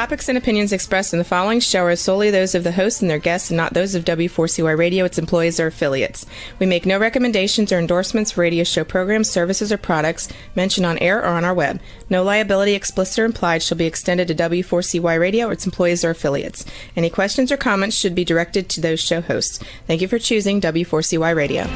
topics and opinions expressed in the following show are solely those of the host and their guests and not those of W4CY Radio, its employees, or affiliates. We make no recommendations or endorsements for radio show programs, services, or products mentioned on air or on our web. No liability, explicit or implied, shall be extended to W4CY Radio or its employees or affiliates. Any questions or comments should be directed to those show hosts. Thank you for choosing W4CY Radio.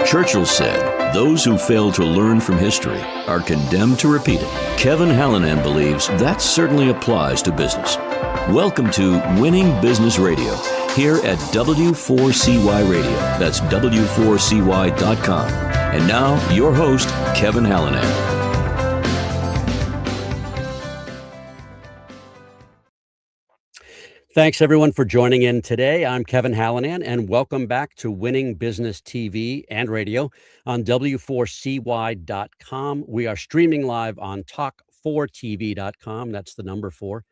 Churchill said, "Those who fail to learn from history are condemned to repeat it." Kevin Hallinan believes that certainly applies to business. Welcome to Winning Business Radio, here at W4CY Radio. That's W4CY.com. And now, your host, Kevin Hallinan. Thanks, everyone, for joining in today. I'm Kevin Hallinan, and welcome back to Winning Business TV and Radio on W4CY.com. We are streaming live on Talk4TV.com. That's the number 4.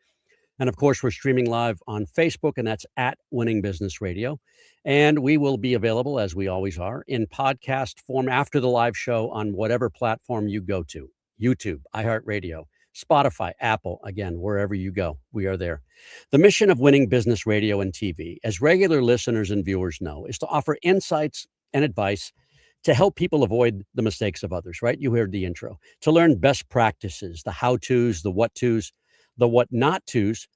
And, of course, we're streaming live on Facebook, and that's at Winning Business Radio. And we will be available, as we always are, in podcast form after the live show on whatever platform you go to. YouTube, iHeartRadio, Spotify, Apple, again, wherever you go, we are there. The mission of Winning Business Radio and TV, as regular listeners and viewers know, is to offer insights and advice to help people avoid the mistakes of others, right? You heard the intro. To learn best practices, the how-tos, the what-tos, the what-not-tos,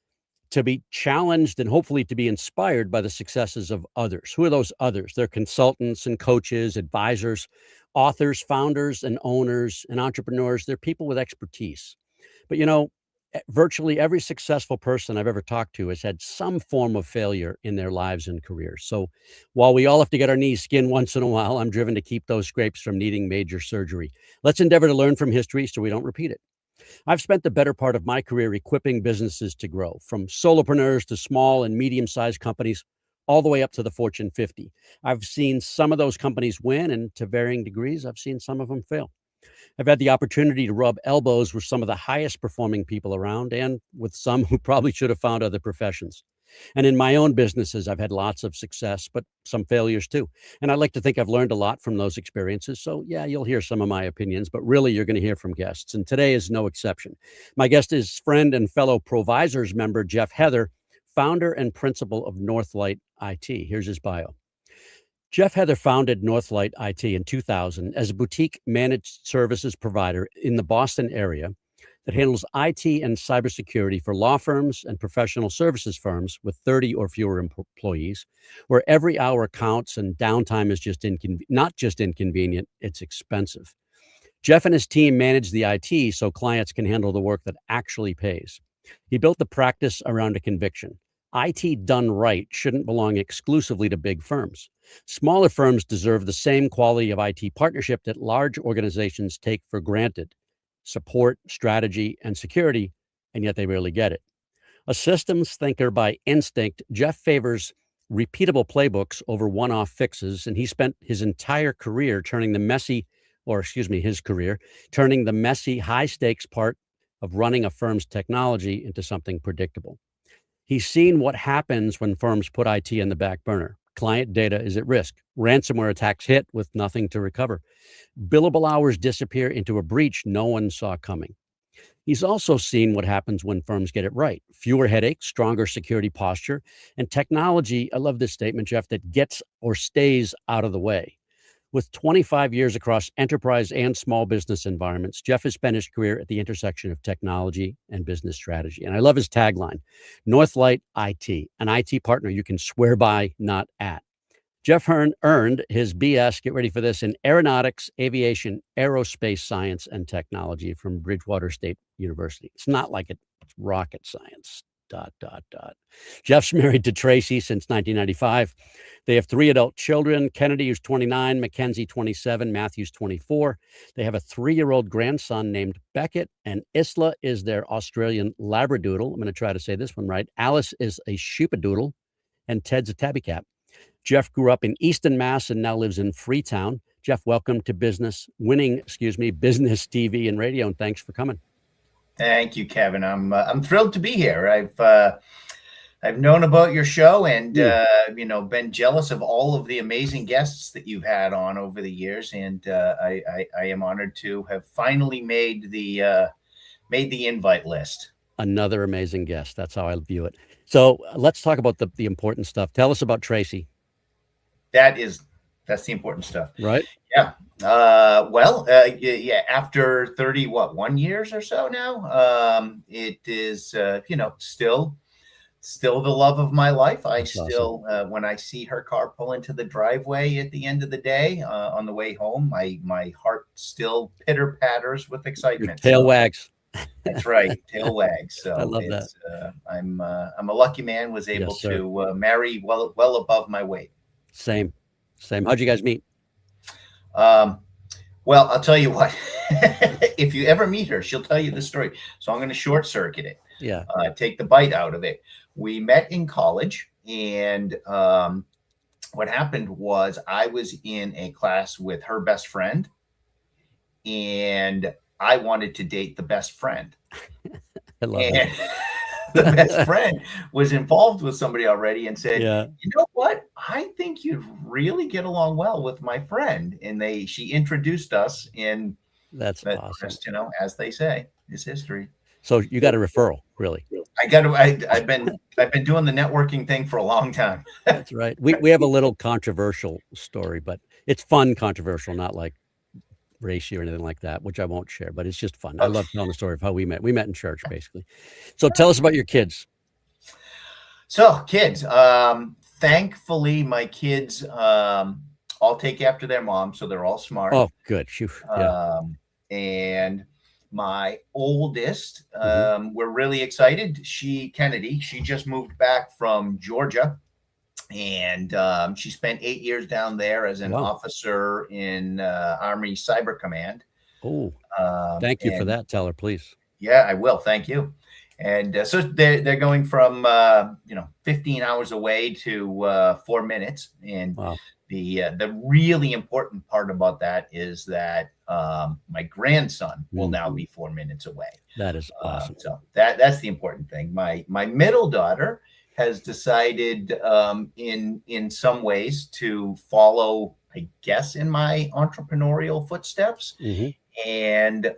to be challenged and hopefully to be inspired by the successes of others. Who are those others? They're consultants and coaches, advisors, authors, founders and owners and entrepreneurs. They're people with expertise. But, you know, virtually every successful person I've ever talked to has had some form of failure in their lives and careers. So while we all have to get our knees skinned once in a while, I'm driven to keep those scrapes from needing major surgery. Let's endeavor to learn from history so we don't repeat it. I've spent the better part of my career equipping businesses to grow, from solopreneurs to small and medium-sized companies, all the way up to the Fortune 50. I've seen some of those companies win, and to varying degrees, I've seen some of them fail. I've had the opportunity to rub elbows with some of the highest performing people around and with some who probably should have found other professions. And in my own businesses, I've had lots of success, but some failures too. And I like to think I've learned a lot from those experiences. So yeah, you'll hear some of my opinions, but really you're going to hear from guests. And today is no exception. My guest is friend and fellow Provisors member, Jeff Heather, founder and principal of Northlight IT. Here's his bio. Jeff Heather founded Northlight IT in 2000 as a boutique managed services provider in the Boston area that handles IT and cybersecurity for law firms and professional services firms with 30 or fewer employees, where every hour counts and downtime is just not just inconvenient, it's expensive. Jeff and his team manage the IT so clients can handle the work that actually pays. He built the practice around a conviction. IT done right shouldn't belong exclusively to big firms. Smaller firms deserve the same quality of IT partnership that large organizations take for granted: support, strategy, and security, and yet they rarely get it. A systems thinker by instinct, Jeff favors repeatable playbooks over one-off fixes, and he spent his entire career turning the messy, high-stakes part of running a firm's technology into something predictable. He's seen what happens when firms put IT in the back burner. Client data is at risk. Ransomware attacks hit with nothing to recover. Billable hours disappear into a breach no one saw coming. He's also seen what happens when firms get it right. Fewer headaches, stronger security posture, and technology, I love this statement, Jeff, that gets or stays out of the way. With 25 years across enterprise and small business environments, Jeff has spent his career at the intersection of technology and business strategy. And I love his tagline, Northlight IT, an IT partner you can swear by, not at. Jeff earned his BS, get ready for this, in aeronautics, aviation, aerospace science, and technology from Bridgewater State University. It's not like it's rocket science. ... Jeff's married to Tracy since 1995. They have 3 adult children: Kennedy, who's 29, Mackenzie, 27, Matthew's 24. They have a 3-year-old grandson named Beckett, and Isla is their Australian Labradoodle. I'm going to try to say this one right. Alice is a Sheepadoodle, and Ted's a tabby cat. Jeff grew up in Easton, Mass, and now lives in Freetown. Jeff, welcome to Business TV and Radio, and thanks for coming. Thank you, Kevin. I'm thrilled to be here. I've known about your show and been jealous of all of the amazing guests that you've had on over the years, and I am honored to have finally made the invite list. Another amazing guest. That's how I view it. So let's talk about the important stuff. Tell us about Tracy. That's the important stuff, right? Yeah. After 1 years or so now, it is still the love of my life. That's awesome. When I see her car pull into the driveway at the end of the day on the way home, my heart still pitter patters with excitement. Your tail wags. That's right, tail wags. So I love that. I'm a lucky man. Was able to marry well above my weight. Same. How'd you guys meet? Well, I'll tell you what. If you ever meet her, she'll tell you the story. So I'm going to short circuit it. Yeah. Take the bite out of it. We met in college, and what happened was I was in a class with her best friend, and I wanted to date the best friend. I love it. The best friend was involved with somebody already and said, you know what? I think you'd really get along well with my friend. And she introduced us in that's awesome. Rest, as they say, is history. So you got a referral, really? I've been doing the networking thing for a long time. That's right. We have a little controversial story, but it's fun controversial, not like racy or anything like that, which I won't share, but it's just fun. I love telling the story of how we met. We met in church, basically. So tell us about your kids. So kids, thankfully my kids all take after their mom, so they're all smart. Oh, good. And my oldest, we're really excited. Kennedy, she just moved back from Georgia. And she spent 8 years down there as an officer in Army Cyber Command. Oh, thank you for that. Tell her, please. Yeah, I will. Thank you. And so they're going from 15 hours away to 4 minutes. And the really important part about that is that my grandson will now be 4 minutes away. That is awesome. So that's the important thing. My middle daughter has decided in some ways to follow, I guess, in my entrepreneurial footsteps, and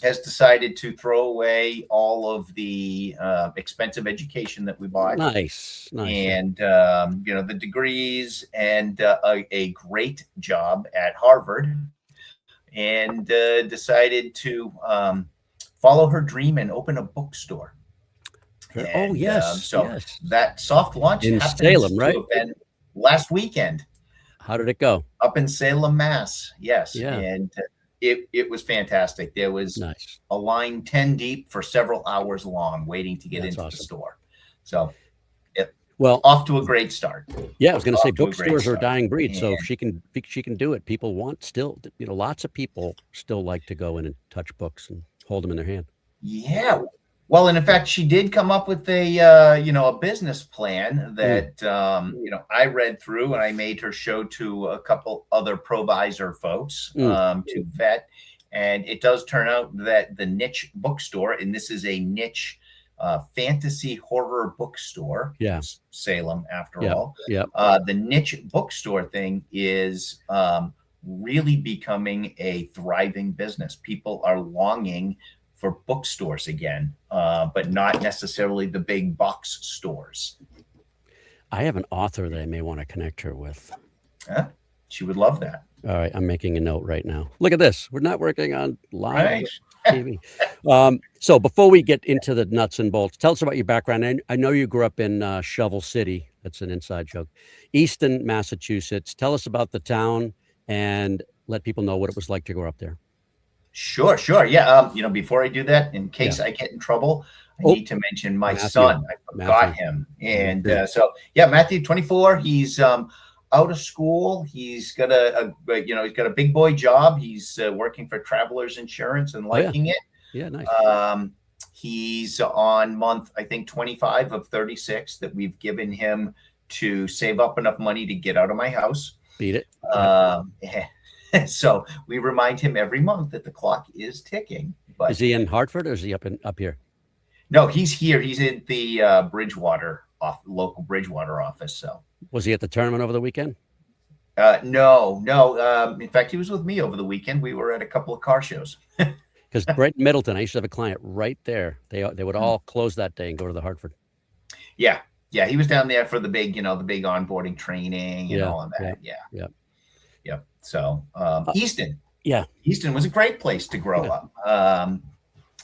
has decided to throw away all of the expensive education that we bought. Nice. And, the degrees and a great job at Harvard, and decided to follow her dream and open a bookstore. And, yes. That soft launch in Salem, right? Last weekend. How did it go? Up in Salem, Mass. Yes. Yeah. And it was fantastic. There was a line 10 deep for several hours long waiting to get into the store. So off to a great start. Yeah, I was going to say bookstores are a dying breed. So if she can do it, people want still, lots of people still like to go in and touch books and hold them in their hand. Yeah. Well, and in fact, she did come up with a business plan that, I read through, and I made her show to a couple other provisor folks to vet. And it does turn out that the niche bookstore, and this is a niche fantasy horror bookstore, Salem, after all. Yeah. The niche bookstore thing is really becoming a thriving business. People are longing for bookstores again, but not necessarily the big box stores. I have an author that I may want to connect her with. She would love that. All right, I'm making a note right now. Look at this. We're not working on live TV. So before we get into the nuts and bolts, tell us about your background. I know you grew up in Shovel City. That's an inside joke. Easton, Massachusetts. Tell us about the town and let people know what it was like to grow up there. Sure. Yeah. Before I do that, in case I get in trouble, I need to mention my son. I forgot him. And Matthew, 24. He's out of school. He's got he's got a big boy job. He's working for Travelers Insurance and liking it. Yeah, nice. He's on month, I think, 25 of 36 that we've given him to save up enough money to get out of my house. Beat it. So we remind him every month that the clock is ticking. But is he in Hartford or is he up here? No, he's here. He's in the Bridgewater local Bridgewater office. So Was he at the tournament over the weekend? no. In fact, he was with me over the weekend. We were at a couple of car shows. Because right in Middleton, I used to have a client right there. They would all close that day and go to the Hartford. Yeah. He was down there for the big, the big onboarding training and all of that. Yeah. So Easton. Yeah. Easton was a great place to grow up.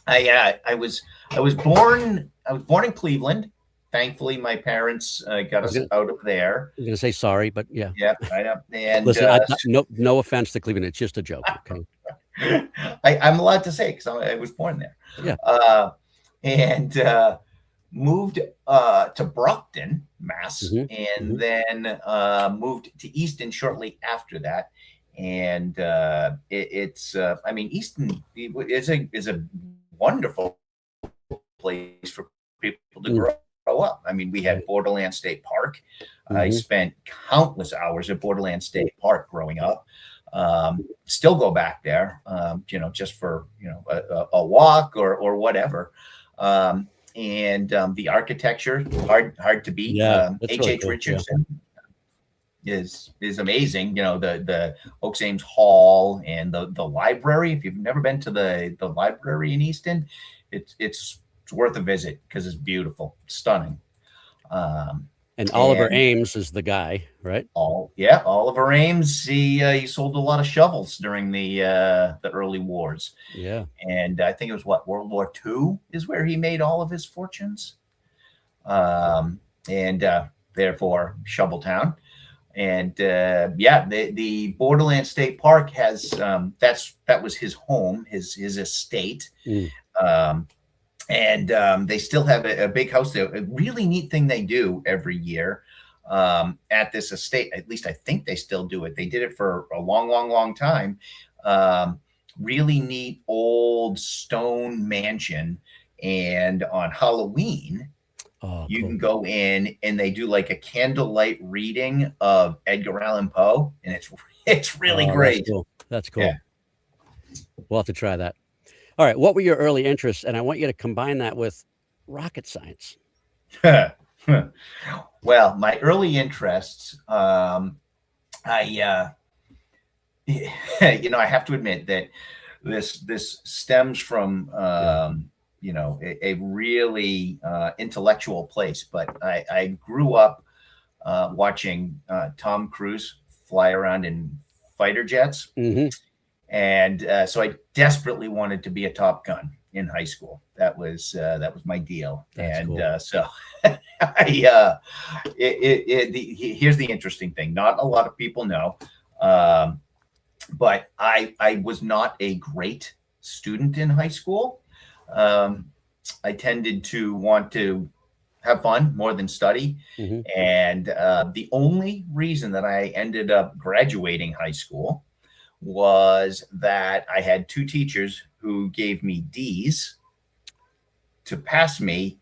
I was born in Cleveland. Thankfully, my parents got us out of there. I'm going to say sorry, but yeah. Yeah, I know. And listen, no offense to Cleveland. It's just a joke. Okay. I'm allowed to say because I was born there. Yeah. And moved to Brockton, Mass, and then moved to Easton shortly after that. And Easton is a wonderful place for people to grow up. I mean, we had Borderland State Park. I spent countless hours at Borderland State Park growing up. Still go back there, just for a walk or whatever. And the architecture hard to beat. H.H. Richardson is amazing. The Oaks Ames Hall and the library. If you've never been to the library in Easton, it's worth a visit because it's beautiful, stunning. And Oliver Ames is the guy, right? Oliver Ames. He sold a lot of shovels during the early wars. Yeah, and I think it was World War II is where he made all of his fortunes. And therefore Shoveltown. And the Borderland State Park has that was his home, his estate. And they still have a big house there. A really neat thing they do every year at this estate, at least I think they still do it. They did it for a long time. Really neat old stone mansion. And on Halloween, you can go in and they do like a candlelight reading of Edgar Allan Poe. And it's really great. That's cool. Yeah. We'll have to try that. All right. What were your early interests? And I want you to combine that with rocket science. Well, my early interests, I have to admit that this stems from, a really intellectual place. But I grew up watching Tom Cruise fly around in fighter jets. And so I desperately wanted to be a Top Gun in high school. That was my deal. That's cool. So here's the interesting thing. Not a lot of people know, but I was not a great student in high school. I tended to want to have fun more than study. And the only reason that I ended up graduating high school was that I had two teachers who gave me D's to pass me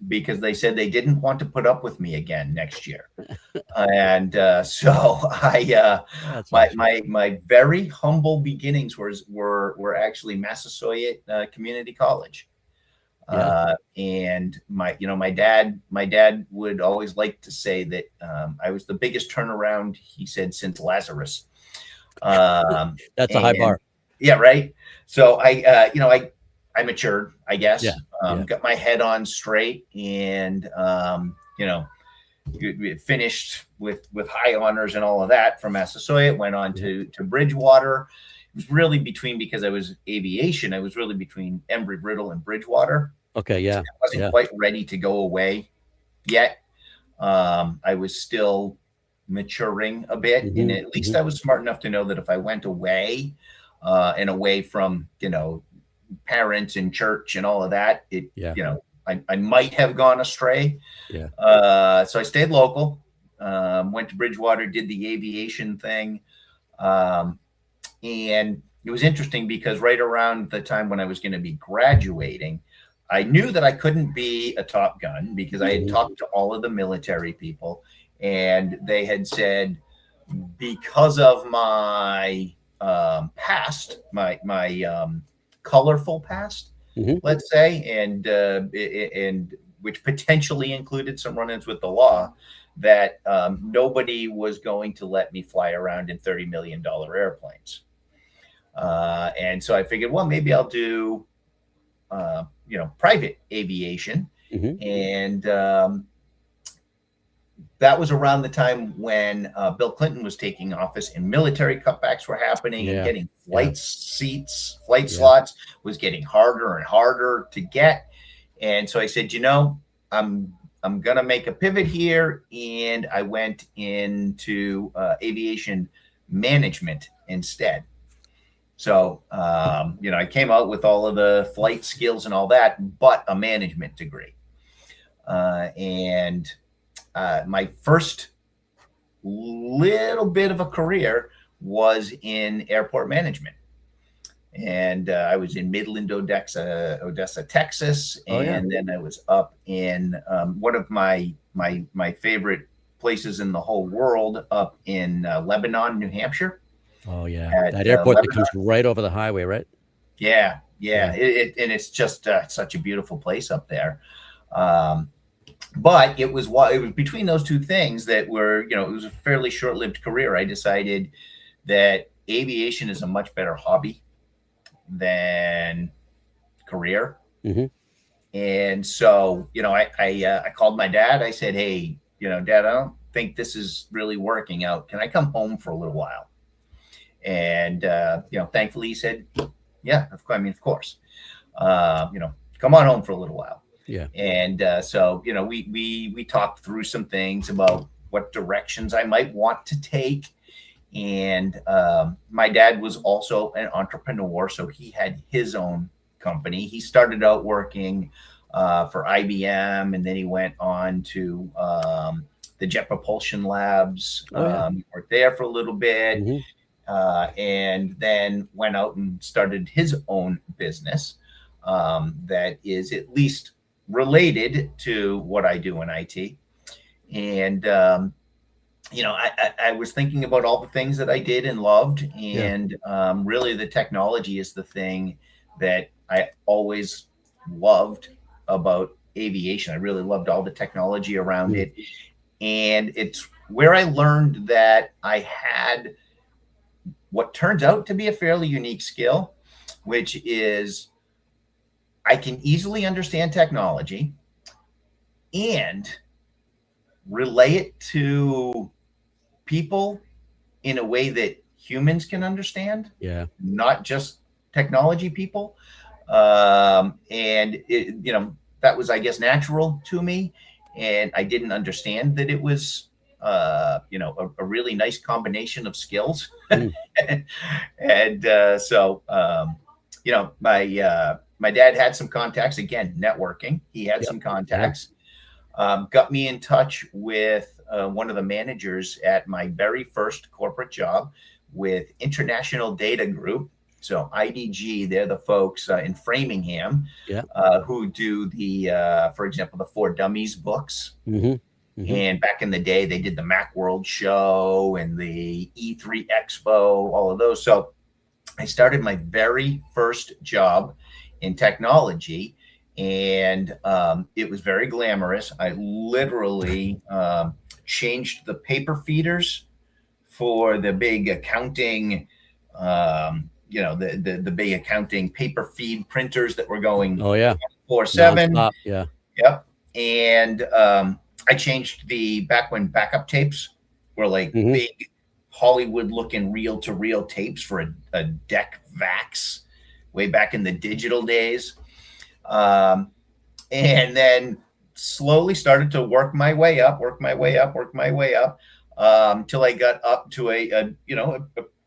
because they said they didn't want to put up with me again next year. And so my very humble beginnings were actually Massasoit Community College. And my dad would always like to say that I was the biggest turnaround, he said, since Lazarus. That's a high bar. Yeah, right. So I matured, I guess. Got my head on straight, and finished with high honors and all of that from Massasoit. Went on to Bridgewater. It was really because I was aviation. I was really between Embry-Riddle and Bridgewater. Okay, yeah. I wasn't quite ready to go away yet. I was still maturing a bit, and at least I was smart enough to know that if I went away and away from parents and church and all of that, I might have gone astray. So I stayed local, went to Bridgewater, did the aviation thing, and it was interesting because right around the time when I was going to be graduating, I knew that I couldn't be a Top Gun because I had talked to all of the military people. And they had said, because of my past, my colorful past, let's say, and which potentially included some run-ins with the law, that nobody was going to let me fly around in $30 million airplanes. And so I figured, well, maybe I'll do, private aviation. And that was around the time when Bill Clinton was taking office and military cutbacks were happening, and getting flight slots was getting harder and harder to get. And so I said, I'm going to make a pivot here. And I went into aviation management instead. So, I came out with all of the flight skills and all that, but a management degree. And my first little bit of a career was in airport management. And I was in Midland, Odessa, Texas. And then I was up in one of my favorite places in the whole world, up in Lebanon, New Hampshire. Oh, yeah. That airport that comes right over the highway, right? Yeah. And it's just such a beautiful place up there. But it was between those two things that were, it was a fairly short-lived career. I decided that aviation is a much better hobby than career. And so, I called my dad. I said, hey, Dad, I don't think this is really working out. Can I come home for a little while? And, thankfully he said, yeah, of course, come on home for a little while. Yeah. And so, we talked through some things about what directions I might want to take. And my dad was also an entrepreneur, so he had his own company. He started out working for IBM, and then he went on to the Jet Propulsion Labs, worked there for a little bit, and then went out and started his own business that is at least related to what I do in IT. And, I was thinking about all the things that I did and loved. And really the technology is the thing that I always loved about aviation. I really loved all the technology around it. And it's where I learned that I had what turns out to be a fairly unique skill, which is I can easily understand technology and relay it to people in a way that humans can understand. Yeah. Not just technology people. And it, that was, I guess, natural to me. And I didn't understand that it was, a really nice combination of skills. And so, my dad had some contacts, again, networking. He had some contacts, got me in touch with one of the managers at my very first corporate job with International Data Group. So IDG, they're the folks in Framingham who do the, for example, the For Dummies books. And back in the day, they did the Macworld show and the E3 Expo, all of those. So I started my very first job in technology, and it was very glamorous. I literally changed the paper feeders for the big accounting, the big accounting paper feed printers that were going 24/7. Yep. And I changed back when backup tapes were like big Hollywood looking reel-to-reel tapes for a DEC VAX way back in the digital days. And then slowly started to work my way up until I got up to a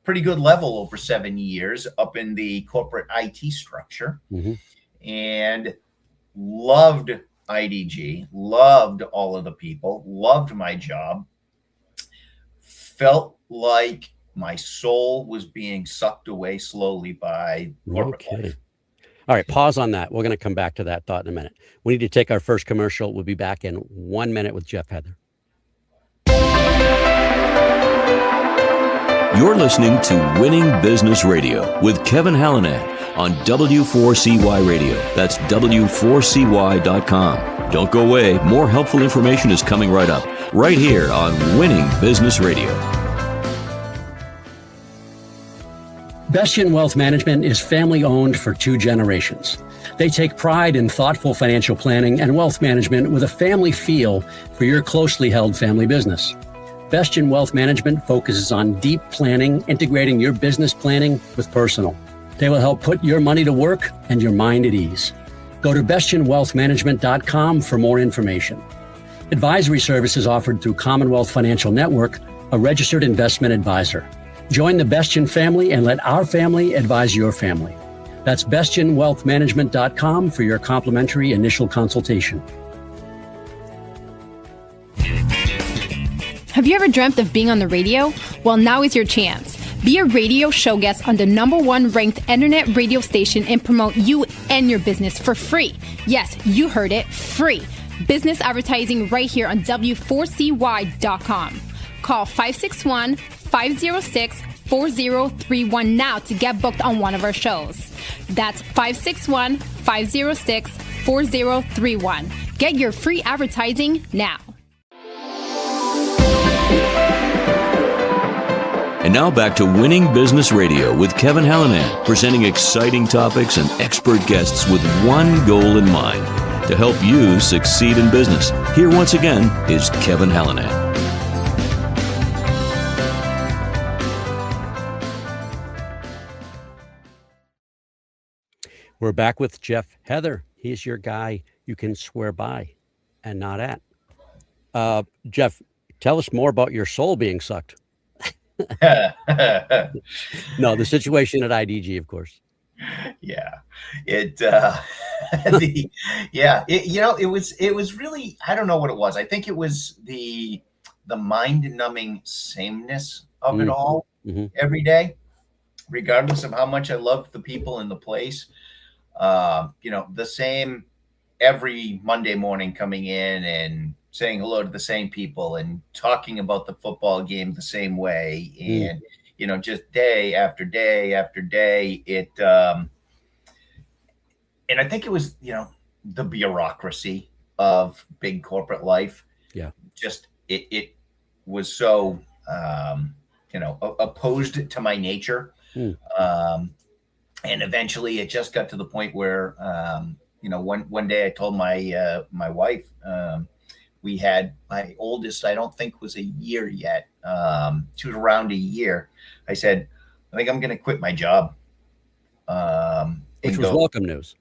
pretty good level over 7 years up in the corporate IT structure, and loved IDG, loved all of the people, loved my job, felt like my soul was being sucked away slowly by corporate life. All right, pause on that. We're going to come back to that thought in a minute. We need to take our first commercial. We'll be back in 1 minute with Jeff Heather. You're listening to Winning Business Radio with Kevin Hallinan on W4CY Radio. That's W4CY.com. Don't go away. More helpful information is coming right up, right here on Winning Business Radio. Bestien Wealth Management is family-owned for 2 generations. They take pride in thoughtful financial planning and wealth management with a family feel for your closely held family business. Bestien Wealth Management focuses on deep planning, integrating your business planning with personal. They will help put your money to work and your mind at ease. Go to bestienwealthmanagement.com for more information. Advisory services offered through Commonwealth Financial Network, a registered investment advisor. Join the Bestien family and let our family advise your family. That's bestienwealthmanagement.com for your complimentary initial consultation. Have you ever dreamt of being on the radio? Well, now is your chance. Be a radio show guest on the #1 ranked internet radio station and promote you and your business for free. Yes, you heard it, free. Business advertising right here on W4CY.com. Call 561-506-4031 now to get booked on one of our shows. That's 561-506-4031. Get your free advertising now. And now back to Winning Business Radio with Kevin Hallinan, presenting exciting topics and expert guests with one goal in mind, to help you succeed in business. Here once again is Kevin Hallinan. We're back with Jeff Heather. He's your guy you can swear by and not at. Jeff, tell us more about your soul being sucked. No, the situation at IDG, of course. Yeah, it was really, I don't know what it was. I think it was the mind-numbing sameness of it all every day, regardless of how much I loved the people in the place. The same every Monday morning, coming in and saying hello to the same people and talking about the football game the same way. And, just day after day after day, and I think it was, the bureaucracy of big corporate life. Yeah. Just, it was so, opposed to my nature. And eventually it just got to the point where, one day I told my wife, we had my oldest, I don't think was a year yet. She was around a year. I said, I think I'm going to quit my job. Which was welcome news.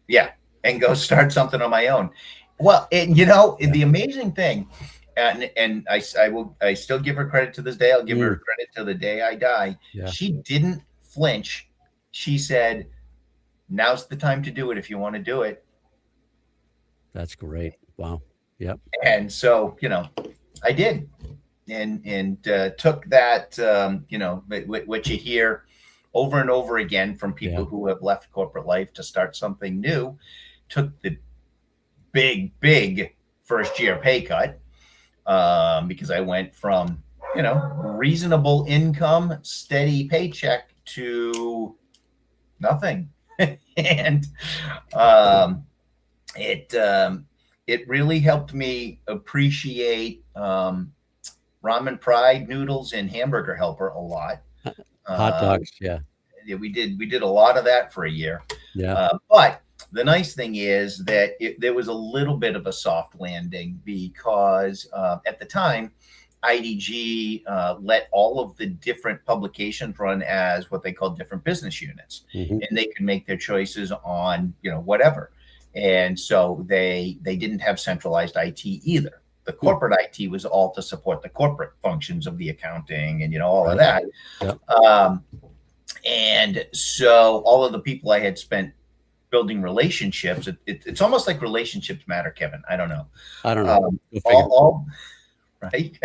Yeah. And go start something on my own. Well, the amazing thing, and I still give her credit to this day. I'll give her credit till the day I die. Yeah. She didn't flinch. She said, now's the time to do it if you want to do it. That's great. Wow. Yep. And so, I did, and took that, what you hear over and over again from people who have left corporate life to start something new, took the big first year pay cut, because I went from, reasonable income, steady paycheck to nothing. And it really helped me appreciate Ramen Pride noodles and Hamburger Helper a lot. Hot dogs, yeah. We did a lot of that for a year. Yeah. But the nice thing is that there was a little bit of a soft landing, because at the time, IDG let all of the different publications run as what they call different business units, and they could make their choices on whatever. And so they didn't have centralized IT either. The corporate IT was all to support the corporate functions of the accounting and all of that. Yep. And so all of the people I had spent building relationships, it's almost like relationships matter, Kevin. I don't know. Right.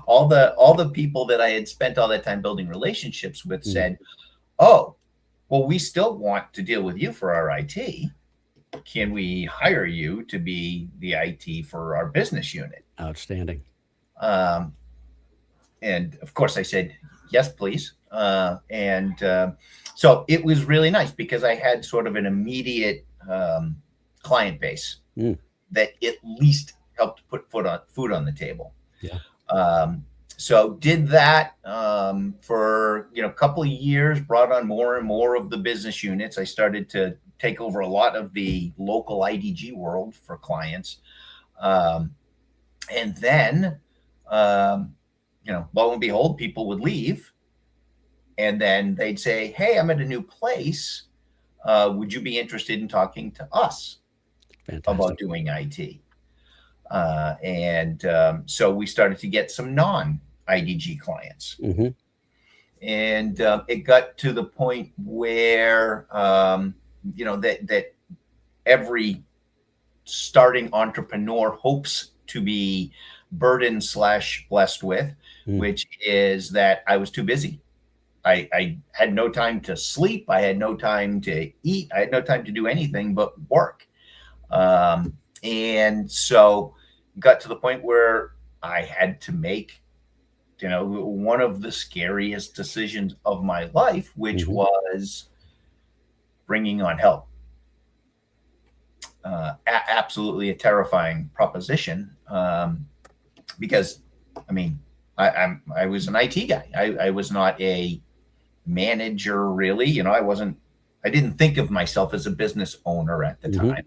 All the people that I had spent all that time building relationships with said, oh, well, we still want to deal with you for our IT. Can we hire you to be the IT for our business unit? Outstanding. And of course I said, yes, please. So it was really nice because I had sort of an immediate client base that at least helped put food on the table. Yeah. So did that for a couple of years, brought on more and more of the business units. I started to take over a lot of the local IDG world for clients. And then, lo and behold, people would leave. And then they'd say, hey, I'm at a new place. Would you be interested in talking to us about doing IT? So we started to get some non-IDG clients. Mm-hmm. And it got to the point where, that every starting entrepreneur hopes to be burdened / blessed with, which is that I was too busy. I had no time to sleep. I had no time to eat. I had no time to do anything but work. And so got to the point where I had to make, one of the scariest decisions of my life, which was bringing on help. Absolutely a terrifying proposition, because I was an IT guy. I was not a manager really. I didn't think of myself as a business owner at the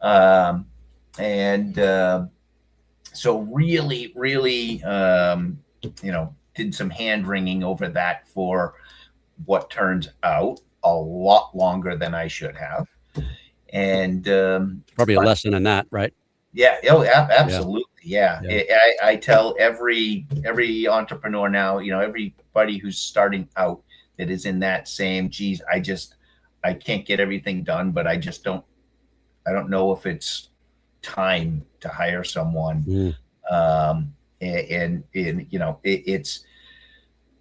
time. So really, did some hand wringing over that for what turns out a lot longer than I should have. And probably a lesson in that, right? Yeah. Oh, absolutely. Yeah. I tell every entrepreneur now, everybody who's starting out that is in that same, geez, I can't get everything done, but I don't know if it's time to hire someone. It's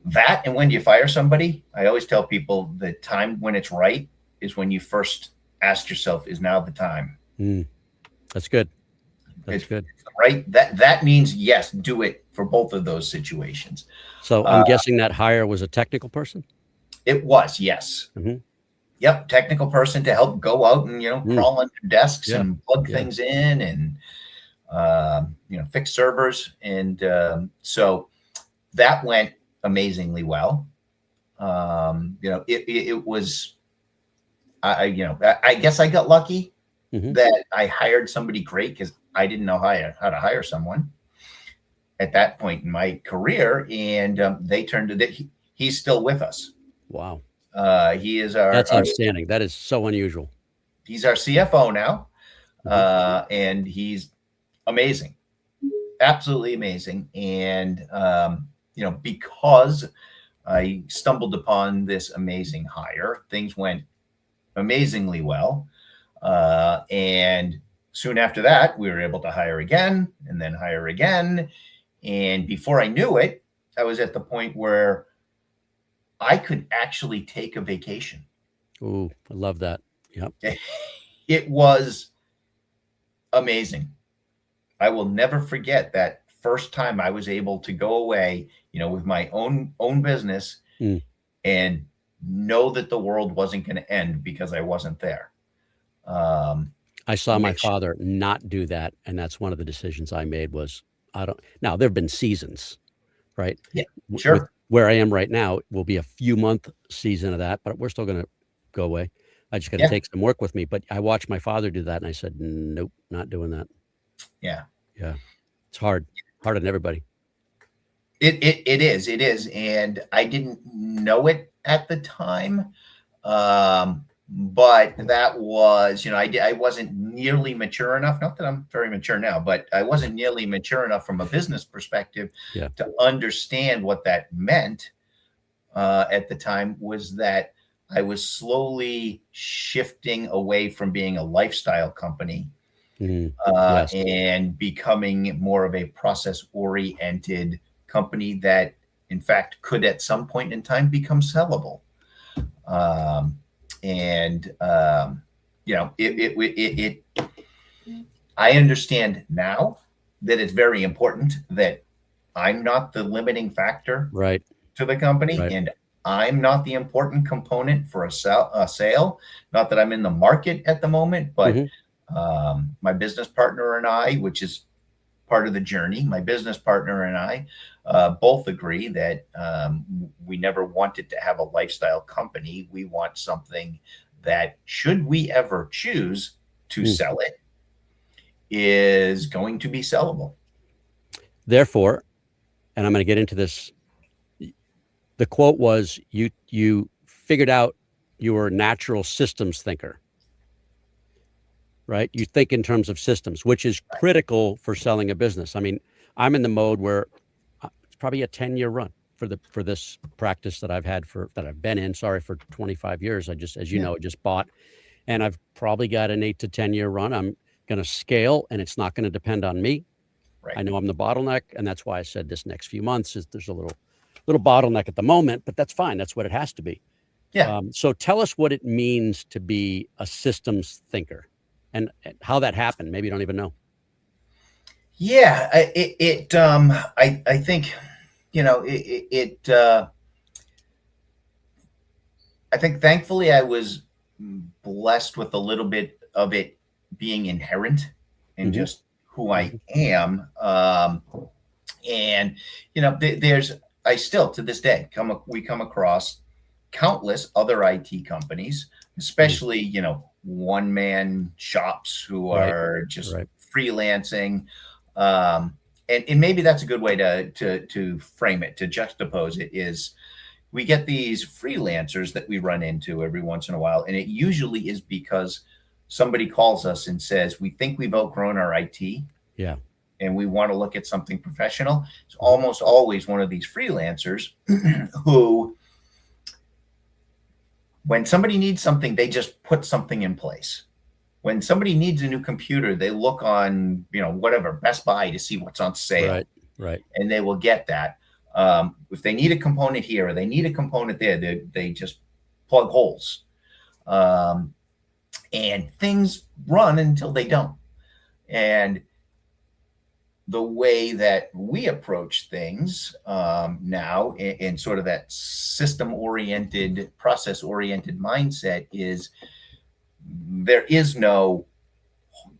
that. And when you fire somebody, I always tell people the time when it's right is when you first ask yourself, is now the time? That's good. That's good. Right. That means, yes, do it for both of those situations. So I'm guessing that hire was a technical person? It was, yes. Yep. Technical person to help go out and, crawl under desks and plug things in and, fix servers. And so that went amazingly well. It was, I guess I got lucky that I hired somebody great, because I didn't know how to hire someone at that point in my career. And they turned to it. He's still with us. Wow. He is that's outstanding. That is so unusual. He's our CFO now. And he's amazing, absolutely amazing. And, because I stumbled upon this amazing hire, things went amazingly well. And soon after that, we were able to hire again and then hire again. And before I knew it, I was at the point where I could actually take a vacation. Ooh, I love that. Yep. It was amazing. I will never forget that first time I was able to go away, with my own business and know that the world wasn't going to end because I wasn't there. I saw my father not do that. And that's one of the decisions I made was, now there've been seasons, right? Yeah, sure. With where I am right now, it will be a few month season of that, but we're still going to go away. I just got to take some work with me. But I watched my father do that, and I said, nope, not doing that. Yeah. It's hard on everybody. It is. And I didn't know it at the time. But that was, I wasn't nearly mature enough. Not that I'm very mature now, but I wasn't nearly mature enough from a business perspective to understand what that meant. At the time was that I was slowly shifting away from being a lifestyle company and becoming more of a process-oriented company that, in fact, could at some point in time become sellable. I understand now that it's very important that I'm not the limiting factor to the company, and I'm not the important component for a sale. Not that I'm in the market at the moment, but My business partner and I, which is part of the journey, my business partner and I both agree that we never wanted to have a lifestyle company. We want something that, should we ever choose to sell it, is going to be sellable. Therefore, and I'm going to get into this, the quote was, you figured out you were a natural systems thinker, right? You think in terms of systems, which is critical for selling a business. I mean, I'm in the mode where it's probably a 10-year run for this practice that I've been in, for 25 years. I just, as you know, just bought, and I've probably got an 8 to 10-year run. I'm going to scale, and it's not going to depend on me. Right. I know I'm the bottleneck, and that's why I said this next few months is there's a little bottleneck at the moment, but that's fine. That's what it has to be. Yeah. So tell us what it means to be a systems thinker and how that happened. Maybe you don't even know. Yeah, I think, I think thankfully I was blessed with a little bit of it being inherent in just who I am. And, I still, to this day, we come across countless other IT companies, especially, one-man shops who are just freelancing. And maybe that's a good way to frame it, to juxtapose it, is we get these freelancers that we run into every once in a while. And it usually is because somebody calls us and says, we think we've outgrown our IT. Yeah. And we want to look at something professional. It's almost always one of these freelancers who, when somebody needs something, they just put something in place. When somebody needs a new computer, they look on, whatever, Best Buy to see what's on sale. Right. And they will get that. If they need a component here or they need a component there, they just plug holes. And things run until they don't. And the way that we approach things now in sort of that system-oriented, process-oriented mindset is there is no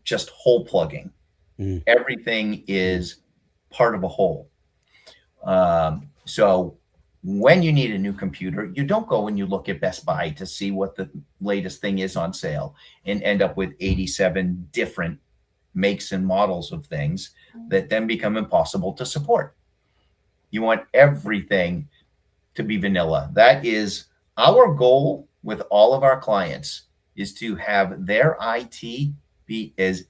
just hole plugging. Everything is part of a whole. So when you need a new computer, you don't go and you look at Best Buy to see what the latest thing is on sale and end up with 87 different makes and models of things that then become impossible to support. You want everything to be vanilla. That is our goal with all of our clients, is to have their IT be as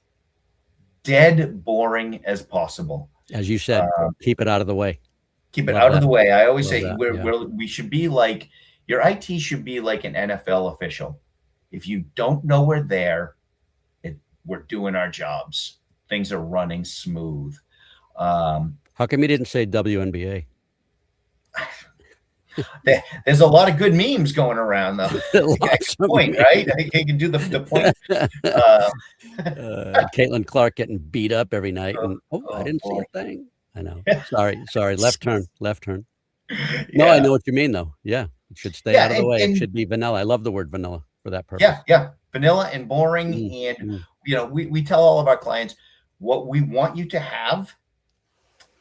dead boring as possible. As you said, keep it out of the way. Keep it out of the way. I always say we should be like, your IT should be like an NFL official. If you don't know we're there, we're doing our jobs. Things are running smooth. How come you didn't say WNBA? There's a lot of good memes going around, though. Point, right? I can do the point. Caitlin Clark getting beat up every night. And I didn't see a thing. I know. Sorry. Left turn. No, I know what you mean, though. Yeah. It should stay out of the way. It should be vanilla. I love the word vanilla for that purpose. Yeah. Vanilla and boring. And, we tell all of our clients, what we want you to have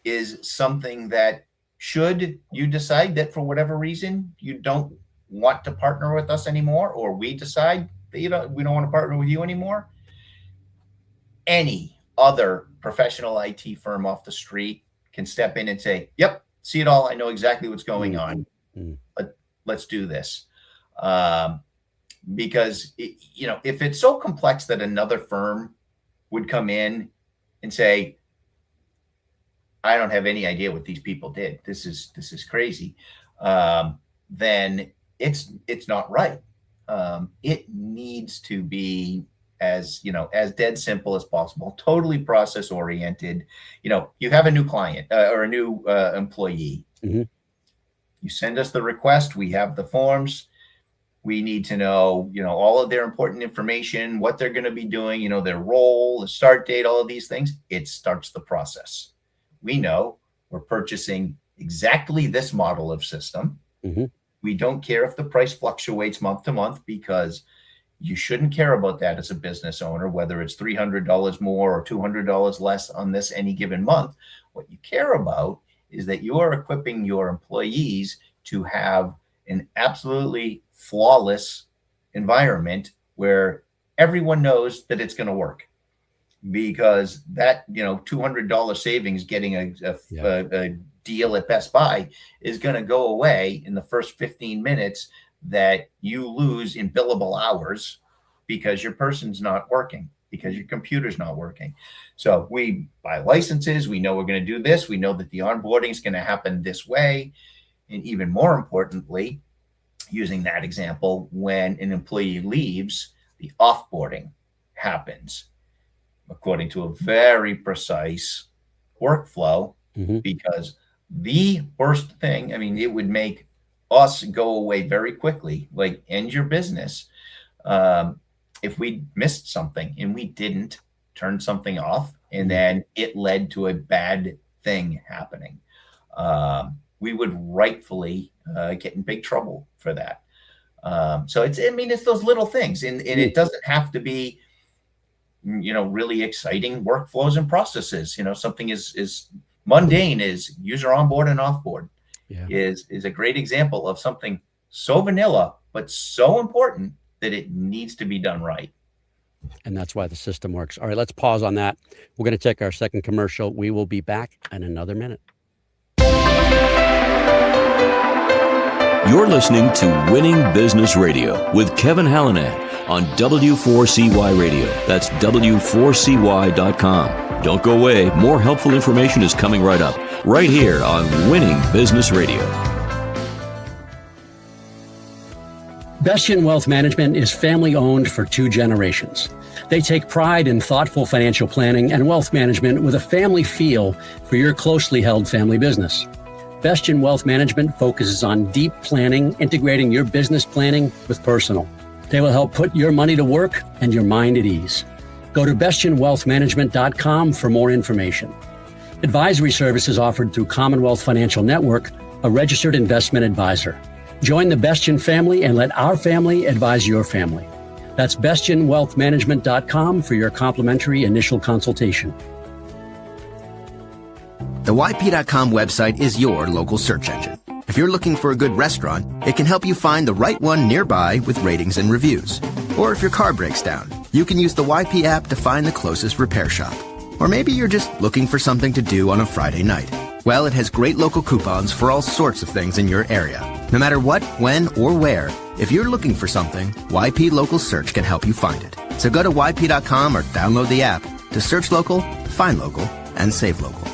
is something that, should you decide that for whatever reason you don't want to partner with us anymore, or we decide that we don't want to partner with you anymore, any other professional IT firm off the street can step in and say, yep, see it all. I know exactly what's going on. Let's do this. Because, if it's so complex that another firm would come in and say, I don't have any idea what these people did, this is crazy, then it's not right. It needs to be as dead simple as possible, totally process oriented. You have a new client or a new employee. You send us the request. We have the forms. We need to know, all of their important information, what they're going to be doing, their role, the start date, all of these things. It starts the process. We know we're purchasing exactly this model of system. We don't care if the price fluctuates month to month, because You shouldn't care about that as a business owner, whether it's $300 more or $200 less on this any given month. What you care about is that you are equipping your employees to have an absolutely flawless environment where everyone knows that it's going to work. Because that, $200 savings getting a deal at Best Buy is going to go away in the first 15 minutes that you lose in billable hours because your person's not working, because your computer's not working. So we buy licenses. We know we're going to do this. We know that the onboarding is going to happen this way. And even more importantly, using that example, when an employee leaves, the offboarding happens according to a very precise workflow, because the worst thing, it would make us go away very quickly, like end your business. If we missed something and we didn't turn something off and then it led to a bad thing happening, we would rightfully get in big trouble for that. So it's those little things, and it doesn't have to be, really exciting workflows and processes. Something is mundane is user onboard and offboard is a great example of something so vanilla, but so important that it needs to be done right. And that's why the system works. All right, let's pause on that. We're going to take our second commercial. We will be back in another minute. You're listening to Winning Business Radio with Kevin Hallinan on W4CY Radio. That's W4CY.com. Don't go away. More helpful information is coming right up, right here on Winning Business Radio. Bestien Wealth Management is family-owned for 2 generations. They take pride in thoughtful financial planning and wealth management with a family feel for your closely held family business. Bestien Wealth Management focuses on deep planning, integrating your business planning with personal. They will help put your money to work and your mind at ease. Go to BestienWealthManagement.com for more information. Advisory services offered through Commonwealth Financial Network, a registered investment advisor. Join the Bestien family and let our family advise your family. That's BestienWealthManagement.com for your complimentary initial consultation. The YP.com website is your local search engine. If you're looking for a good restaurant, it can help you find the right one nearby with ratings and reviews. Or if your car breaks down, you can use the YP app to find the closest repair shop. Or maybe you're just looking for something to do on a Friday night. Well, it has great local coupons for all sorts of things in your area. No matter what, when, or where, if you're looking for something, YP Local Search can help you find it. So go to YP.com or download the app to search local, find local, and save local.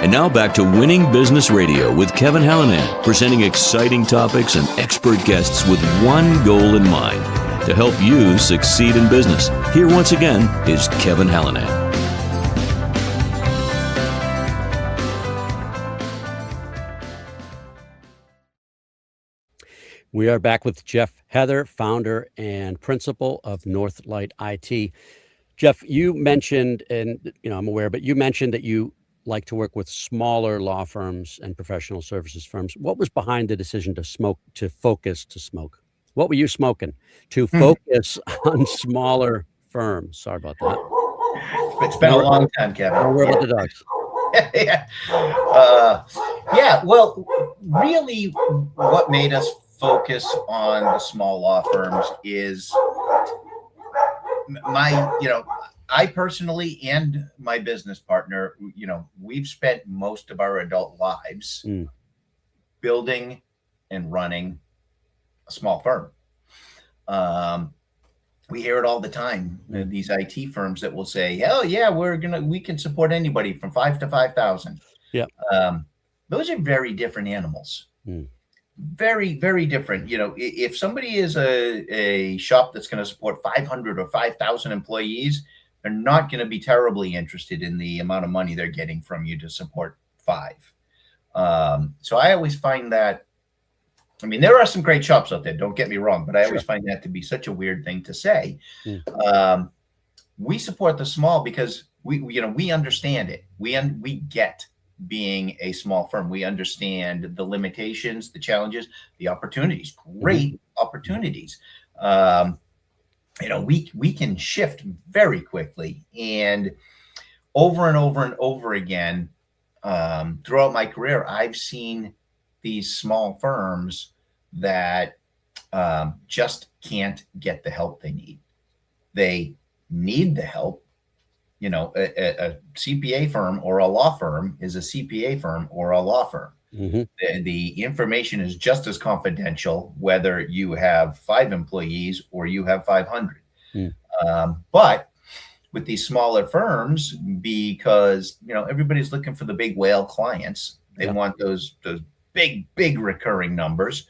And now back to Winning Business Radio with Kevin Hallinan, presenting exciting topics and expert guests with one goal in mind, to help you succeed in business. Here once again is Kevin Hallinan. We are back with Jeff Heather, founder and principal of Northlight IT. Jeff, you mentioned, and I'm aware, but you mentioned that you like to work with smaller law firms and professional services firms. What was behind the decision to focus? What were you smoking to focus on smaller firms? Sorry about that. It's been a long time, Kevin. Don't worry about the dogs. Well, really what made us focus on the small law firms is I personally and my business partner, we've spent most of our adult lives building and running a small firm. We hear it all the time. These IT firms that will say, "Hell yeah, we can support anybody from 5 to 5,000." Yeah. Those are very different animals. Very, very different. If somebody is a shop that's going to support 500 or 5,000 employees, they're not going to be terribly interested in the amount of money they're getting from you to support 5. So I always find that, there are some great shops out there, don't get me wrong, but I always find that to be such a weird thing to say. We support the small because we understand it. We get being a small firm. We understand the limitations, the challenges, the opportunities, great opportunities. We can shift very quickly, and over and over and over again, throughout my career, I've seen these small firms that just can't get the help they need. They need the help. A CPA firm or a law firm is a CPA firm or a law firm. The information is just as confidential whether you have 5 employees or you have 500. But with these smaller firms, because everybody's looking for the big whale clients, they want those big recurring numbers.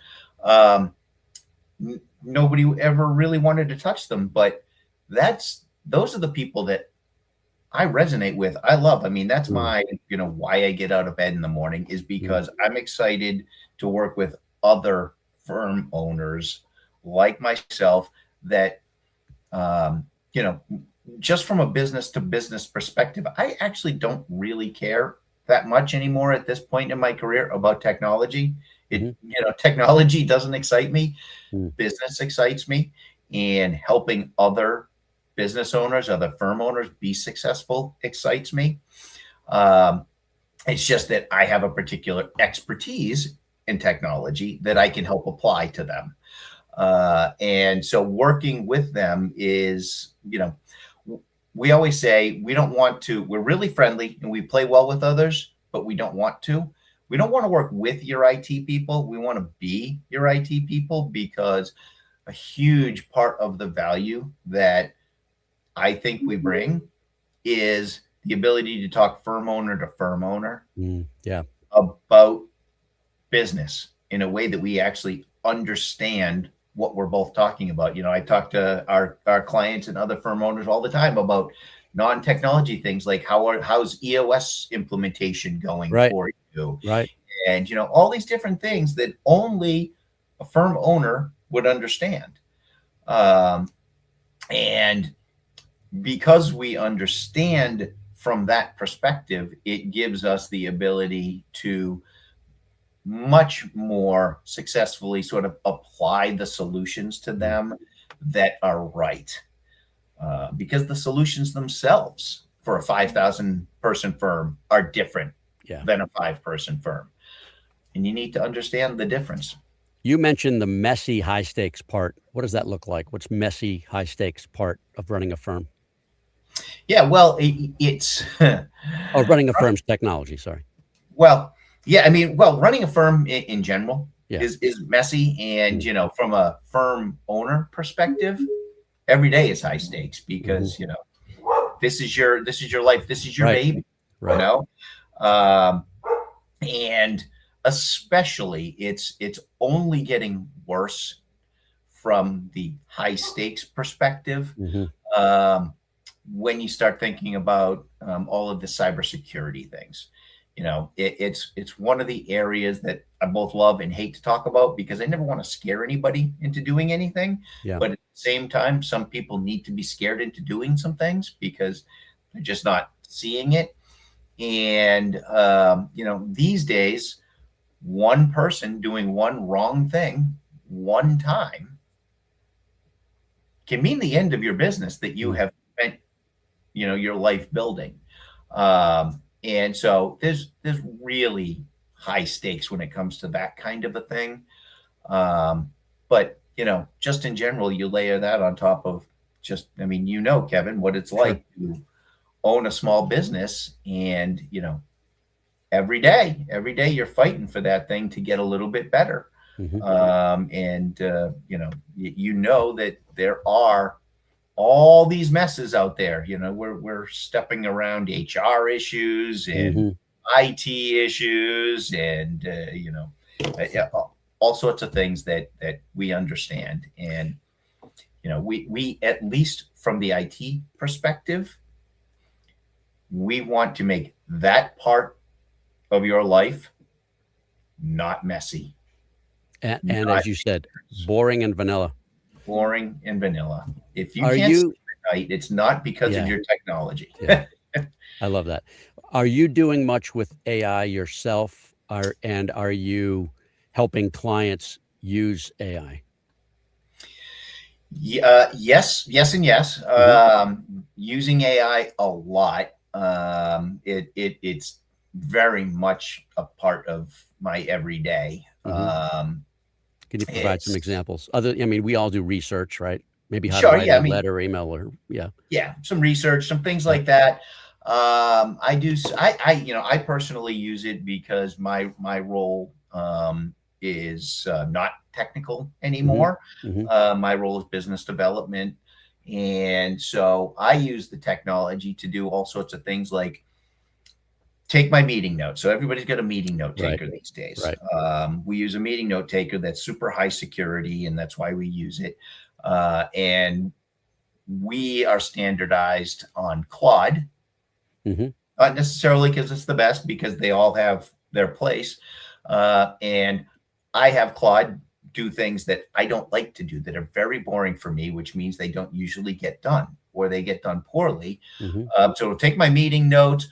Nobody ever really wanted to touch them, but those are the people that I resonate with. I love. I mean, that's my, why I get out of bed in the morning is because I'm excited to work with other firm owners like myself that, just from a business to business perspective, I actually don't really care that much anymore at this point in my career about technology. Technology doesn't excite me. Business excites me, and helping other business owners, other firm owners be successful excites me. It's just that I have a particular expertise in technology that I can help apply to them. And so working with them is, we always say we're really friendly and we play well with others, but we don't want to work with your IT people. We want to be your IT people, because a huge part of the value that I think we bring is the ability to talk firm owner to firm owner about business in a way that we actually understand what we're both talking about. I talk to our clients and other firm owners all the time about non-technology things like how's EOS implementation going for you, and all these different things that only a firm owner would understand. And because we understand from that perspective, it gives us the ability to much more successfully sort of apply the solutions to them that are right. Because the solutions themselves for a 5,000 person firm are different than a 5-person firm. And you need to understand the difference. You mentioned the messy high stakes part. What does that look like? What's messy high stakes part of running a firm? Yeah, well, it's running a firm's technology. Sorry. Well, yeah, I mean, running a firm in general is messy, and from a firm owner perspective, every day is high stakes because this is your life, this is your baby, and especially it's only getting worse from the high stakes perspective. When you start thinking about all of the cybersecurity things, it's one of the areas that I both love and hate to talk about, because I never want to scare anybody into doing anything. But at the same time, some people need to be scared into doing some things because they're just not seeing it. And, these days, one person doing one wrong thing one time can mean the end of your business that you have spent, your life building. And so there's really high stakes when it comes to that kind of a thing. But, just in general, you layer that on top of Kevin, what it's like to own a small business, and, every day you're fighting for that thing to get a little bit better. And that there are all these messes out there. We're stepping around HR issues and IT issues and all sorts of things that we understand. And we at least from the IT perspective, we want to make that part of your life not messy. And as you said, boring and vanilla. Boring and vanilla. If you can't sleep at night, it's not because of your technology. I love that. Are you doing much with AI yourself, and are you helping clients use AI? Yes, yes, and yes. Using AI a lot. It's very much a part of my everyday. Mhm. Can you provide some It's examples? We all do research, right? Maybe how to sure, write yeah. a I mean, letter, email, or yeah. yeah, some research, some things Yeah. like that. I do. I personally use it because my role is not technical Mhm. anymore. Mhm. My role is business development, and so I use the technology to do all sorts of things like take my meeting notes. So everybody's got a meeting note Right. taker these days. Right. We use a meeting note taker that's super high security, and that's why we use it. And we are standardized on Claude, Mhm. not necessarily because it's the best, because they all have their place. And I have Claude do things that I don't like to do that are very boring for me, which means they don't usually get done or they get done poorly. Mhm. So it'll take my meeting notes,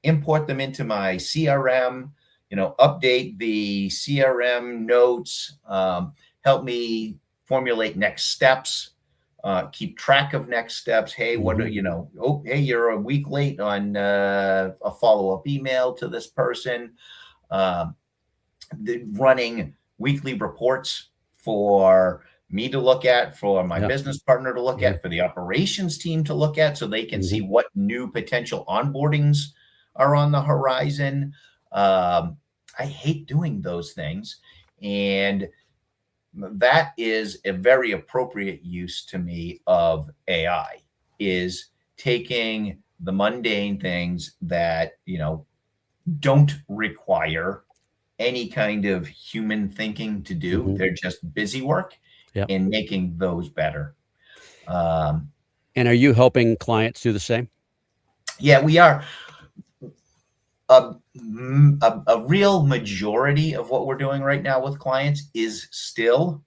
import them into my CRM, update the CRM notes, help me formulate next steps, keep track of next steps. Hey, what are Mhm. Oh, hey, you're a week late on a follow-up email to this person. Um, Running weekly reports for me to look at, for my Yeah. business partner to look Yeah. at, for the operations team to look at, so they can see Mhm. what new potential onboardings are on the horizon. I hate doing those things. And that is a very appropriate use to me of AI, is taking the mundane things that, don't require any kind of human thinking to do. Mhm. They're just busy work, Yep. and making those better. Um, And are you helping clients do the same? yeah, we are. A real majority of what we're doing right now with clients is still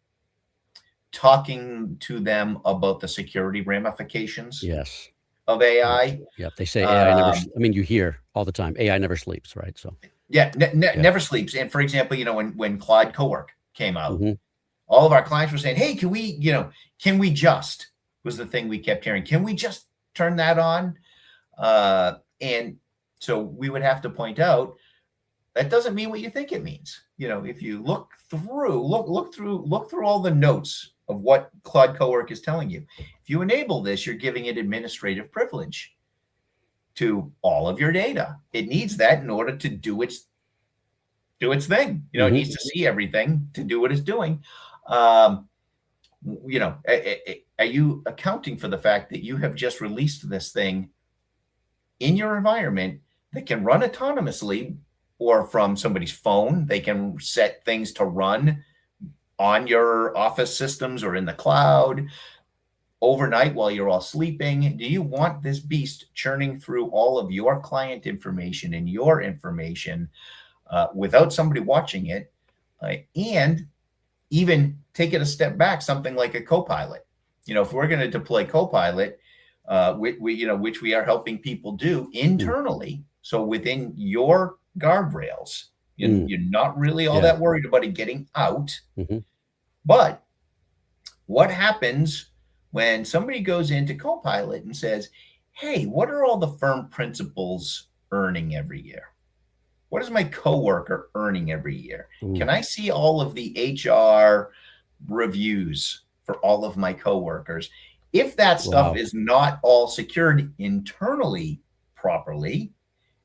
talking to them about the security ramifications Yes. of Yep. AI. Yep. They say AI never. Um, You hear all the time, AI never sleeps, right? So yeah, yeah. never sleeps. And for example, when Claude Cowork came out, Mhm. all of our clients were saying, "Hey, can we just?" Was the thing we kept hearing. Can we just turn that on? And so we would have to point out that doesn't mean what you think it means. If you look through all the notes of what Claude Cowork is telling you. If you enable this, you're giving it administrative privilege to all of your data. It needs that in order to do its thing. It Mhm. needs to see everything to do what it's doing. Um, are you accounting for the fact that you have just released this thing in your environment that can run autonomously, or from somebody's phone? They can set things to run on your office systems or in the cloud overnight while you're all sleeping. Do you want this beast churning through all of your client information and your information without somebody watching it? And even take it a step back, something like a Copilot. If we're going to deploy Copilot, which we are helping people do Mm. internally, so within your guardrails, Mm. you're not really all Yeah. that worried about it getting out. Mhm. But what happens when somebody goes into Copilot and says, "Hey, what are all the firm principals earning every year? What is my coworker earning every year? Ooh. Can I see all of the HR reviews for all of my coworkers?" If that stuff Wow. is not all secured internally properly,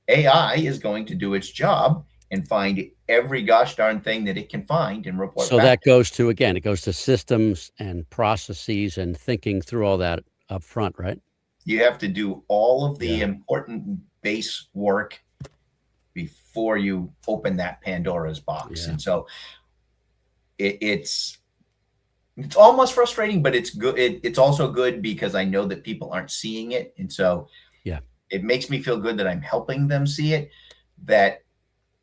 AI is going to do its job and find every gosh darn thing that it can find and report So back that to me. goes to, again, it goes to systems and processes and thinking through all that up front, right? You have to do all of the Yeah. important base work before you open that Pandora's box. Yeah. And so it's almost frustrating, but it's good. It's also good because I know that people aren't seeing it. And so Yeah. it makes me feel good that I'm helping them see it, that,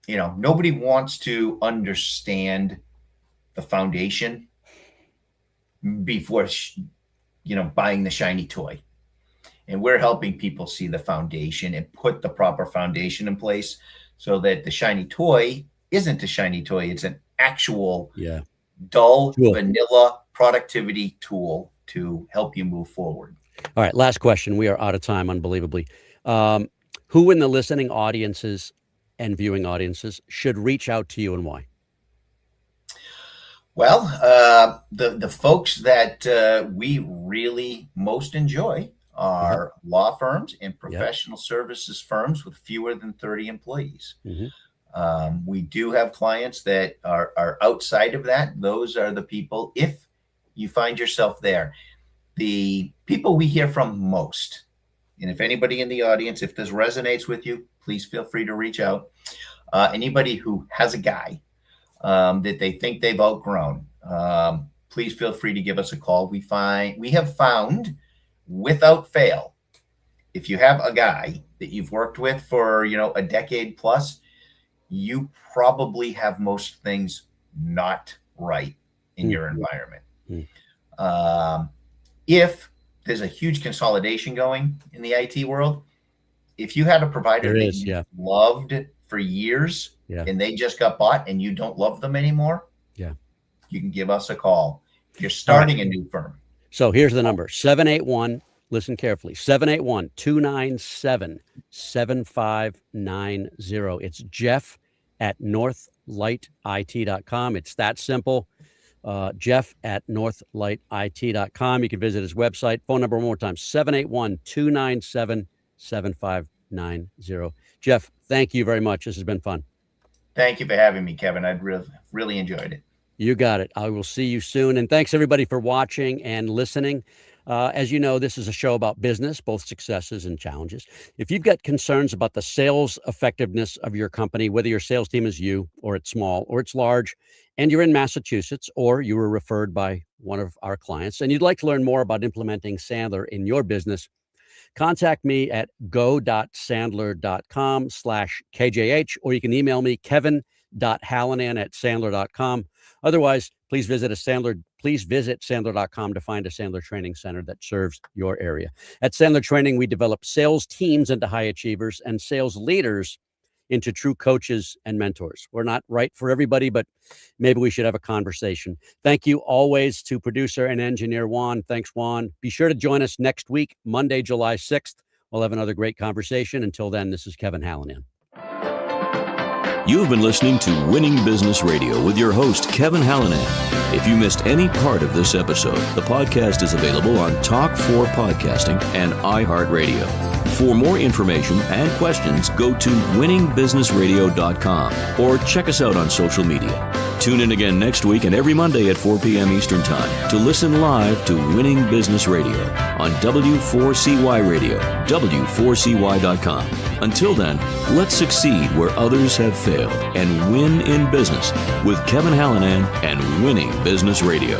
nobody wants to understand the foundation before, buying the shiny toy. And we're helping people see the foundation and put the proper foundation in place so that the shiny toy isn't a shiny toy. It's an actual dull, vanilla productivity tool to help you move forward. All right, last question. We are out of time, unbelievably. Who in the listening audiences and viewing audiences should reach out to you, and why? Well, the folks that we really most enjoy are law firms and professional services firms with fewer than 30 employees. We do have clients that are outside of that. Those are the people, if you find yourself there, the people we hear from most. And if anybody in the audience, if this resonates with you, please feel free to reach out. Anybody who has a guy that they think they've outgrown, please feel free to give us a call. We have found, without fail, if you have a guy that you've worked with for, a decade plus, you probably have most things not right in your environment. If there's a huge consolidation going in the IT world, if you had a provider that you loved for years and they just got bought and you don't love them anymore, you can give us a call. If you're starting a new firm. So here's the number, 781, listen carefully, 781-297-7590. It's Jeff at northlightit.com. It's that simple. Jeff at northlightit.com. You can visit his website. Phone number one more time, 781-297-7590. Jeff, thank you very much. This has been fun. Thank you for having me, Kevin. I've really enjoyed it. You got it. I will see you soon. And thanks everybody for watching and listening. As you know, this is a show about business, both successes and challenges. If you've got concerns about the sales effectiveness of your company, whether your sales team is you or it's small or it's large, and you're in Massachusetts or you were referred by one of our clients, and you'd like to learn more about implementing Sandler in your business, contact me at go.sandler.com/KJH, or you can email me, kevin.hallinan@sandler.com. Otherwise, please visit Sandler.com to find a Sandler Training Center that serves your area. At Sandler Training, we develop sales teams into high achievers and sales leaders into true coaches and mentors. We're not right for everybody, but maybe we should have a conversation. Thank you always to producer and engineer Juan. Thanks, Juan. Be sure to join us next week, Monday, July 6th. We'll have another great conversation. Until then, this is Kevin Hallinan. You've been listening to Winning Business Radio with your host, Kevin Hallinan. If you missed any part of this episode, the podcast is available on Talk4 Podcasting and iHeartRadio. For more information and questions, go to winningbusinessradio.com or check us out on social media. Tune in again next week and every Monday at 4 p.m. Eastern Time to listen live to Winning Business Radio on W4CY Radio, W4CY.com. Until then, let's succeed where others have failed and win in business with Kevin Hallinan and Winning Business Radio.